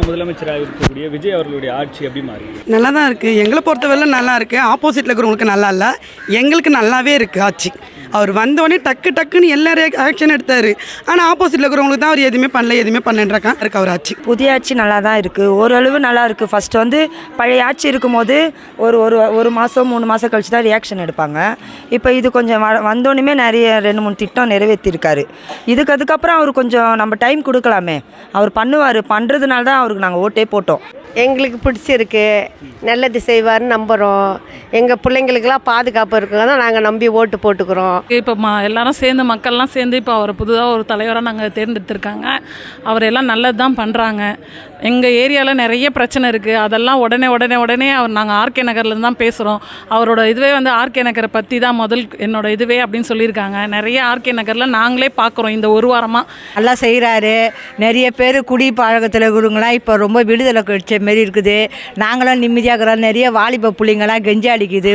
முதலமைச்சராக இருக்கக்கூடிய விஜய் அவர்களுடைய ஆட்சி எப்படி மாறி? நல்லா தான் இருக்குது. எங்களை பொறுத்தவரை நல்லா இருக்குது. ஆப்போசிட்டில் இருக்கிறவங்களுக்கு நல்லா இல்லை, எங்களுக்கு நல்லாவே இருக்குது ஆட்சி. அவர் வந்தோடனே டக்குன்னு எல்லாரும் ஆக்ஷன் எடுத்தார். ஆனால் ஆப்போசிட்டில் இருக்கிறவங்களுக்கு தான் அவர் எதுவுமே பண்ணலன்றாக்கா இருக்கு அவர் ஆட்சி. புதிய ஆட்சி நல்லா தான் இருக்குது, ஓரளவு நல்லா இருக்குது. ஃபஸ்ட்டு வந்து பழைய ஆட்சி இருக்கும்போது ஒரு மாதம் 3 மாதம் கழிச்சு தான் ரியாக்ஷன் எடுப்பாங்க. இப்போ இது கொஞ்சம் வந்தோடனே நிறைய 2-3 திட்டம் நிறைவேற்றிருக்காரு. அதுக்கப்புறம் அவர் கொஞ்சம் நம்ம டைம் கொடுக்கலாமே, அவர் பண்ணுறதுனால தான் அவருக்கு நாங்கள் ஓட்டே போட்டோம். எங்களுக்கு பிடிச்சிருக்கு, நல்லது செய்வார்னு நம்புகிறோம். எங்கள் பிள்ளைங்களுக்கெல்லாம் பாதுகாப்பு இருக்குங்க, நாங்கள் நம்பி ஓட்டு போட்டுக்கிறோம். இப்போ எல்லாரும் சேர்ந்து மக்கள்லாம் சேர்ந்து இப்போ அவர் புதுதாக ஒரு தலைவராக நாங்கள் தேர்ந்தெடுத்திருக்காங்க. அவர் எல்லாம் நல்லது தான் பண்ணுறாங்க. எங்கள் ஏரியாவில் நிறைய பிரச்சனை இருக்குது, அதெல்லாம் உடனே அவர் நாங்கள் ஆர்கே நகர்லேருந்து தான் பேசுகிறோம். அவரோட இதுவே வந்து ஆர்கே நகரை பற்றி தான் என்னோட இதுவே அப்படின்னு சொல்லியிருக்காங்க. நிறைய ஆர்கே நகரில் நாங்களே பார்க்குறோம் இந்த ஒரு வாரமாக. நல்லா செய்கிறாரு. நிறைய பேர் குடி பழக்கத்தில் இருக்கிறவங்களாம் இப்போ ரொம்ப விடுதலை கிடைச்ச மாரி இருக்குது. நாங்களும் நிம்மதியாக இருக்கிறோம். நிறைய வாலிப பிள்ளைங்களாம் கெஞ்சி அடிக்குது.